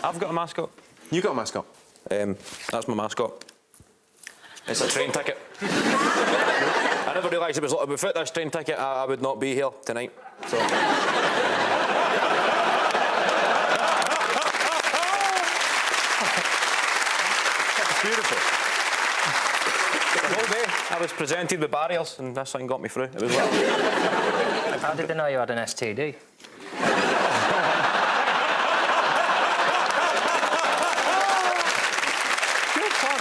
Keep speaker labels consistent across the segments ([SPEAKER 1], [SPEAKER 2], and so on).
[SPEAKER 1] I've got a mascot.
[SPEAKER 2] You got a mascot?
[SPEAKER 1] That's my mascot. It's a train ticket. I never realised it was like, without this train ticket, I would not be here tonight. So.
[SPEAKER 2] Beautiful.
[SPEAKER 1] The whole day, I was presented with barriers, and this thing got me through. It was like...
[SPEAKER 3] How did they know you had an STD?
[SPEAKER 2] Good fun.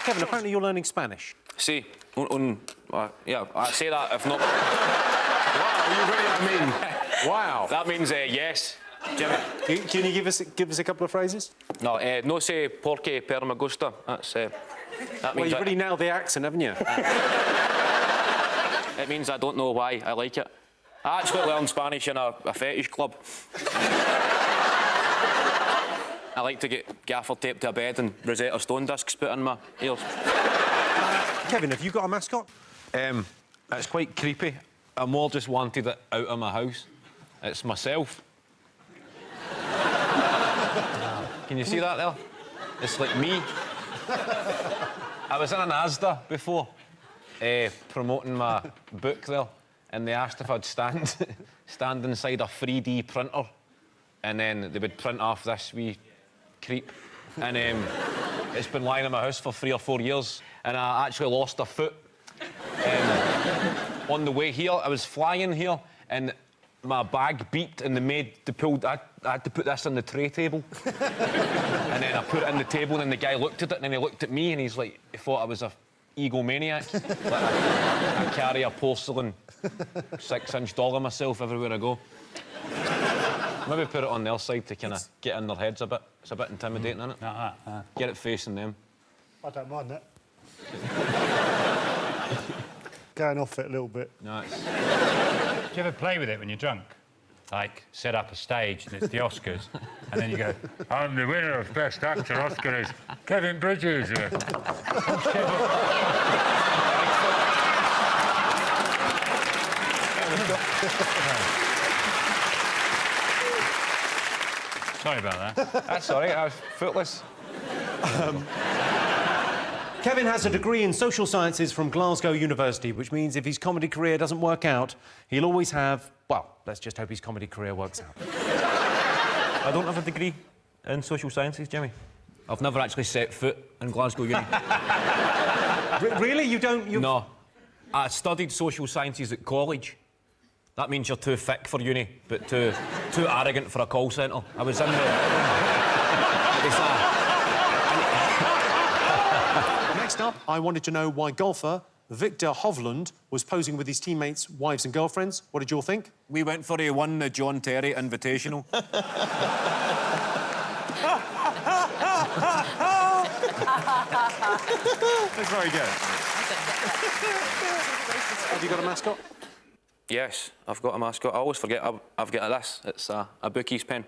[SPEAKER 2] Kevin, apparently you're learning Spanish.
[SPEAKER 1] See, yeah, I say that if not...
[SPEAKER 2] Wow, you really, I mean, wow.
[SPEAKER 1] That means yes. Jimmy.
[SPEAKER 2] Can you give us a couple of phrases?
[SPEAKER 1] No, no say porque per me gusta. That's, that
[SPEAKER 2] Well,
[SPEAKER 1] means
[SPEAKER 2] you've really nailed the accent, haven't you?
[SPEAKER 1] it means I don't know why I like it. I actually learned Spanish in a fetish club. I like to get gaffer tape to a bed and Rosetta Stone discs put in my ears.
[SPEAKER 2] Kevin, have you got a mascot?
[SPEAKER 4] It's quite creepy. I more just wanted it out of my house. It's myself. Can you see that there? It's like me. I was in an Asda before, promoting my book there, and they asked if I'd stand inside a 3D printer, and then they would print off this wee creep. And it's been lying in my house for 3 or 4 years, and I actually lost a foot. On the way here, I was flying here, and my bag beeped, and I had to put this on the tray table. And then I put it on the table, and then the guy looked at it, and then he looked at me, and he thought I was a egomaniac. Like I carry a porcelain 6-inch doll on myself everywhere I go. Maybe put it on their side to kind of get in their heads a bit. It's a bit intimidating, isn't it? Get it facing them.
[SPEAKER 5] I don't mind that. Going off it a little bit.
[SPEAKER 4] Nice.
[SPEAKER 6] Do you ever play with it when you're drunk? Like, set up a stage and it's the Oscars, and then you go, I'm the winner of Best Actor Oscar is Kevin Bridges. Sorry about that.
[SPEAKER 4] That's all right, I was footless.
[SPEAKER 2] Kevin has a degree in social sciences from Glasgow University, which means if his comedy career doesn't work out, he'll always have... Well, let's just hope his comedy career works out.
[SPEAKER 4] I don't have a degree in social sciences, Jimmy. I've never actually set foot in Glasgow Uni.
[SPEAKER 2] Really? You don't...
[SPEAKER 4] No. I studied social sciences at college. That means you're too thick for uni, but too arrogant for a call centre. I was in the...
[SPEAKER 2] Next up, I wanted to know why golfer Victor Hovland was posing with his teammates' wives and girlfriends. What did you all think?
[SPEAKER 4] We went for he won the John Terry Invitational.
[SPEAKER 2] That's very good. Have you got a mascot?
[SPEAKER 1] Yes, I've got a mascot. I always forget I've got this. It's a bookie's pen.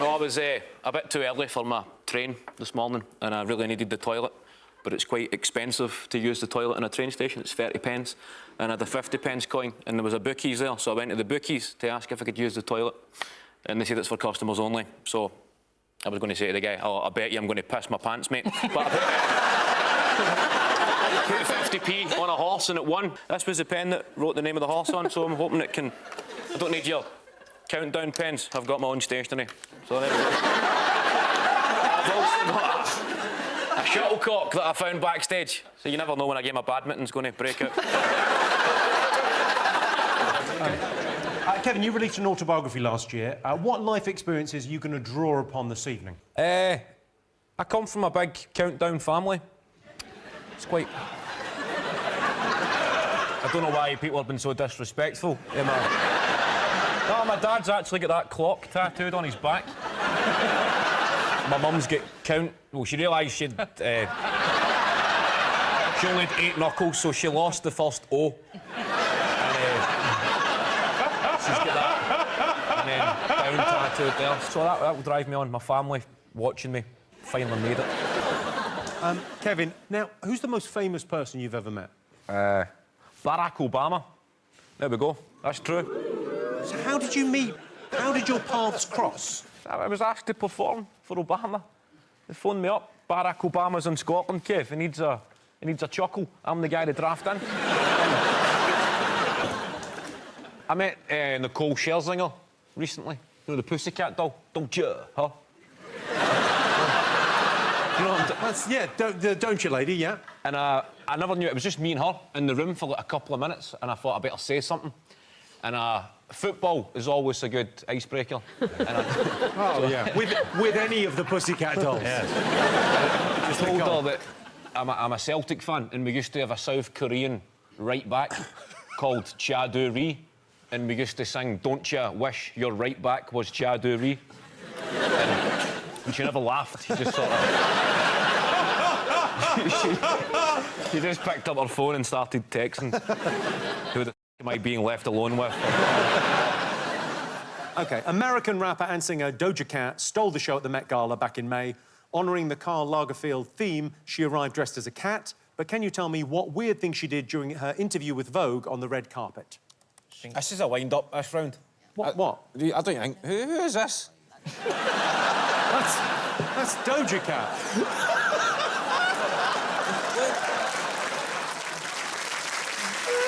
[SPEAKER 1] No, I was a bit too early for my train this morning, and I really needed the toilet. But it's quite expensive to use the toilet in a train station. It's 30 pence. And I had a 50 pence coin, and there was a bookies there. So I went to the bookies to ask if I could use the toilet. And they said it's for customers only. So I was going to say to the guy, oh, I bet you I'm going to piss my pants, mate. But I put 50p on a horse and it won. This was the pen that wrote the name of the horse on, so I'm hoping it can... I don't need your countdown pens. I've got my own stationery. So there we go. I've also got a shuttlecock that I found backstage. So you never know when a game of badminton's going to break out.
[SPEAKER 2] Kevin, you released an autobiography last year. What life experiences are you going to draw upon this evening?
[SPEAKER 4] I come from a big countdown family. It's quite... I don't know why people have been so disrespectful. No, my dad's actually got that clock tattooed on his back. My mum's got count... Well, she realised she'd... she only had 8 knuckles, so she lost the first O. And, she's got that. And then down tattooed there. So that will drive me on. My family watching me finally made it.
[SPEAKER 2] Kevin, now, who's the most famous person you've ever met?
[SPEAKER 4] Barack Obama. There we go. That's true.
[SPEAKER 2] So how did you meet How did your paths cross?
[SPEAKER 4] I was asked to perform for Obama. They phoned me up. Barack Obama's in Scotland, Kev. He needs a chuckle. I'm the guy to draft in. I met Nicole Scherzinger recently. You know, the Pussycat doll. Doja, huh? You know,
[SPEAKER 2] The don't you, lady, yeah.
[SPEAKER 4] and I never knew it was just me and her in the room for like a couple of minutes, and I thought I better say something. And football is always a good icebreaker.
[SPEAKER 2] Yeah. With any of the Pussycat dolls.
[SPEAKER 6] Yes.
[SPEAKER 4] I told her that I'm a Celtic fan, and we used to have a South Korean right back called Cha Do-ri, and we used to sing "Don't Ya Wish Your Right Back Was Cha Do-ri." And she never laughed. She just sort of... she just picked up her phone and started texting. Who the am I being left alone with?
[SPEAKER 2] OK, American rapper and singer Doja Cat stole the show at the Met Gala back in May. Honouring the Karl Lagerfeld theme, she arrived dressed as a cat. But can you tell me what weird thing she did during her interview with Vogue on the red carpet?
[SPEAKER 7] This is a wind-up, this round.
[SPEAKER 2] What?
[SPEAKER 7] I don't think... Who is this?
[SPEAKER 2] That's Doja Cat.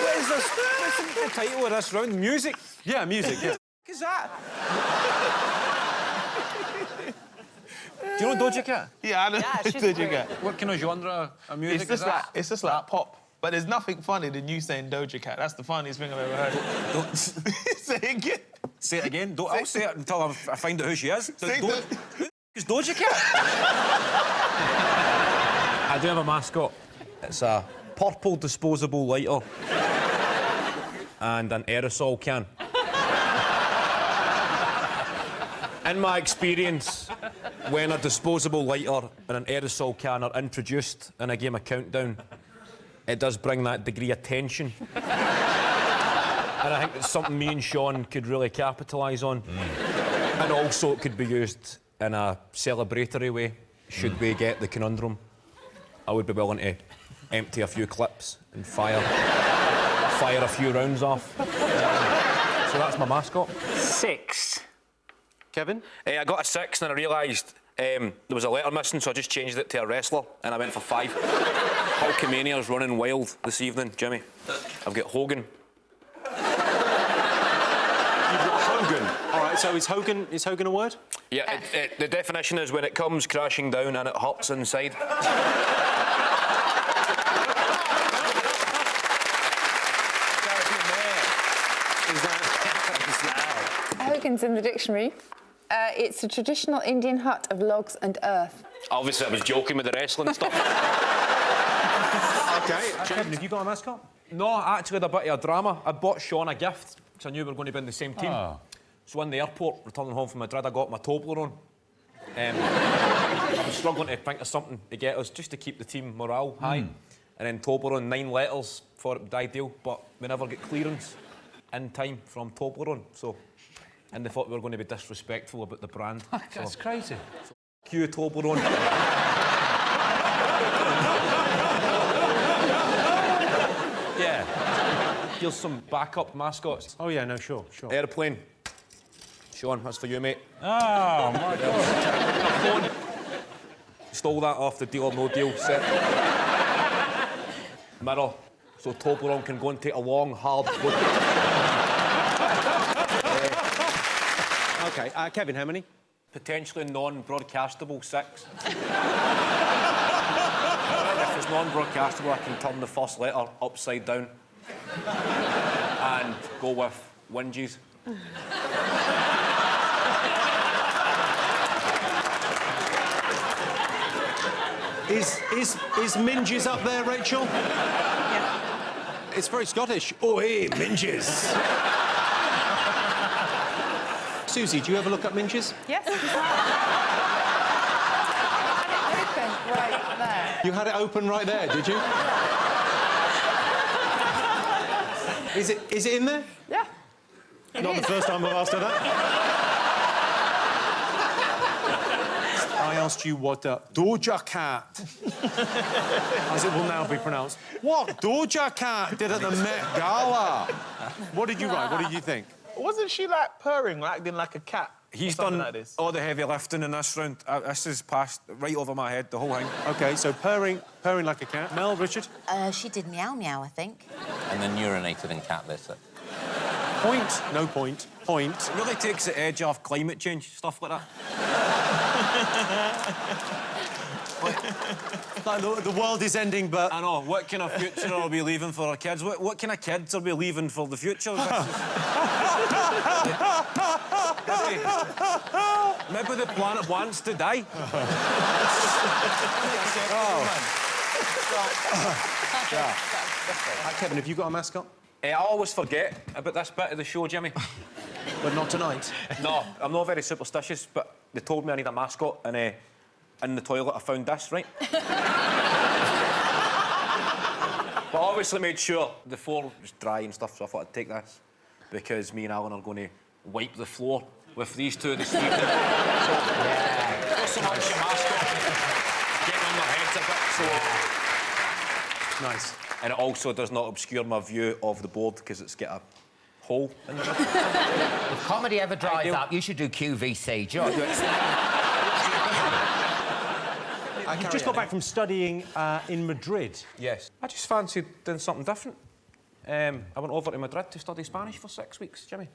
[SPEAKER 7] What is this? What's the title of this round? Music?
[SPEAKER 2] Yeah, music, yeah.
[SPEAKER 7] What is that? Do you know Doja Cat?
[SPEAKER 8] Yeah, I know Doja Cat.
[SPEAKER 7] What kind of genre of music
[SPEAKER 8] It's just like pop. But there's nothing funny than you saying Doja Cat. That's the funniest thing I've ever heard. Say it again.
[SPEAKER 7] Say it again. I'll say it until I find out who she is.
[SPEAKER 8] Say
[SPEAKER 7] Who is Doja Cat?
[SPEAKER 4] I do have a mascot. It's a purple disposable lighter and an aerosol can. In my experience, when a disposable lighter and an aerosol can are introduced in a game of Countdown, it does bring that degree of tension. And I think it's something me and Sean could really capitalise on. And also it could be used in a celebratory way, should we get the conundrum. I would be willing to empty a few clips and fire a few rounds off. So that's my mascot.
[SPEAKER 3] 6.
[SPEAKER 2] Kevin?
[SPEAKER 1] I got a 6 and I realised there was a letter missing, so I just changed it to a wrestler and I went for 5. Hulkamania's running wild this evening, Jimmy. I've got Hogan.
[SPEAKER 2] Hogan. All right, so is Hogan a word?
[SPEAKER 1] Yeah, the definition is when it comes crashing down and it hurts inside.
[SPEAKER 9] Hogan's in the dictionary. It's a traditional Indian hut of logs and earth.
[SPEAKER 1] Obviously, I was joking with the wrestling stuff.
[SPEAKER 2] OK. Kevin, have you got a mascot?
[SPEAKER 4] No, I actually had a bit of a drama. I bought Sean a gift because I knew we were going to be in the same team. So in the airport, returning home from Madrid, I got my Toblerone. I was struggling to think of something to get us, just to keep the team morale high. And then Toblerone, 9 letters, thought it would be ideal, but we never get clearance in time from Toblerone. So, and they thought we were going to be disrespectful about the brand.
[SPEAKER 6] That's crazy.
[SPEAKER 4] Cue Toblerone. Yeah. Here's some backup mascots.
[SPEAKER 2] Oh, yeah, no, sure.
[SPEAKER 4] Airplane. Sean, that's for you, mate.
[SPEAKER 6] Oh, my God.
[SPEAKER 4] Stole that off the Deal or No Deal set. Mirror, so Toblerone can go and take a long, hard look.
[SPEAKER 2] OK, Kevin, how many?
[SPEAKER 4] Potentially non-broadcastable 6. If it's non-broadcastable, I can turn the first letter upside down and go with whinges.
[SPEAKER 2] Is Minges up there, Rachel? Yeah. It's very Scottish. Oh, hey, Minges. Susie, do you ever look up Minges?
[SPEAKER 9] Yes. Open right there.
[SPEAKER 2] You had it open right there, did you? Is it in there?
[SPEAKER 9] Yeah.
[SPEAKER 2] Not the first time I've asked her that. I asked you what Doja Cat, as it will now be pronounced, what Doja Cat did at the Met Gala. What did you write? What did you think?
[SPEAKER 8] wasn't she like purring, like acting like a cat?
[SPEAKER 7] He's
[SPEAKER 8] or something
[SPEAKER 7] done
[SPEAKER 8] like this?
[SPEAKER 7] all the heavy lifting in this round. This is passed right over my head, the whole thing.
[SPEAKER 2] OK, so purring like a cat. Mel, Richard?
[SPEAKER 10] She did meow meow, I think.
[SPEAKER 11] And then urinated in cat litter.
[SPEAKER 2] Point. No point. Point.
[SPEAKER 7] It really takes the edge off climate change, stuff like that.
[SPEAKER 2] Like the world is ending, but...
[SPEAKER 7] I know, what kind of future are we leaving for our kids? What kind of kids are we leaving for the future? Maybe the planet wants to die.
[SPEAKER 2] Kevin, have you got a mascot?
[SPEAKER 1] I always forget about this bit of the show, Jimmy.
[SPEAKER 2] But not tonight.
[SPEAKER 1] No, I'm not very superstitious, but they told me I need a mascot, and in the toilet I found this, right? But I obviously made sure the floor was dry and stuff, so I thought I'd take this, because me and Alan are going to wipe the floor with these two this evening. So, not so much a mascot, getting on their heads a bit, so...
[SPEAKER 2] Nice.
[SPEAKER 1] And it also does not obscure my view of the board, because it's got a hole in the middle.
[SPEAKER 3] If comedy ever dries up, you should do QVC. Do you know what you
[SPEAKER 2] You've just got back from studying in Madrid.
[SPEAKER 1] Yes. I just fancied doing something different. I went over to Madrid to study Spanish for 6 weeks, Jimmy.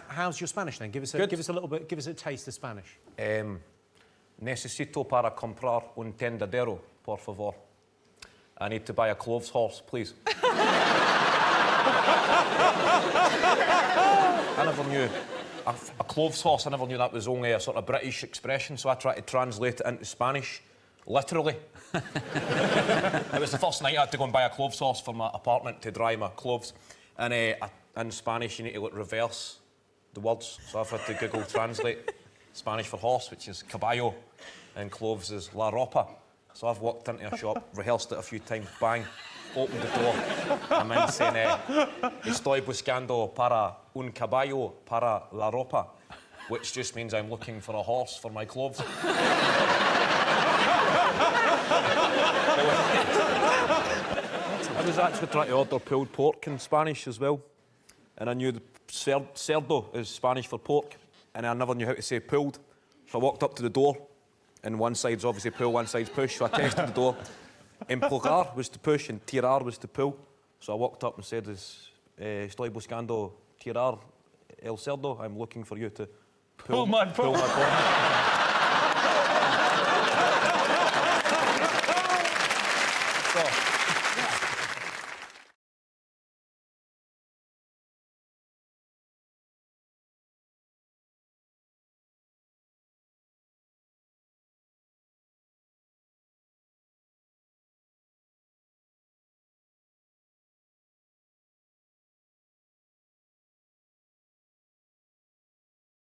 [SPEAKER 2] How's your Spanish then? Give us a little bit. Give us a taste of Spanish.
[SPEAKER 1] Necesito para comprar un tendedero, por favor. I need to buy a clothes horse, please. I never knew a clothes horse. I never knew that was only a sort of British expression, so I tried to translate it into Spanish, literally. It was the first night I had to go and buy a clothes horse for my apartment to dry my clothes, and in Spanish you need to reverse the words, so I've had to Google Translate Spanish for horse, which is caballo, and clothes is la ropa. So I've walked into a shop, rehearsed it a few times, bang, opened the door. I'm in saying, estoy buscando para un caballo para la ropa, which just means I'm looking for a horse for my clothes. I was actually trying to order pulled pork in Spanish as well, and I knew the cerdo is Spanish for pork, and I never knew how to say pulled, so I walked up to the door, and one side's obviously pull, one side's push, so I tested the door. Emplugar was to push and tirar was to pull. So I walked up and said, estoy buscando tirar el cerdo. I'm looking for you to pull my pork.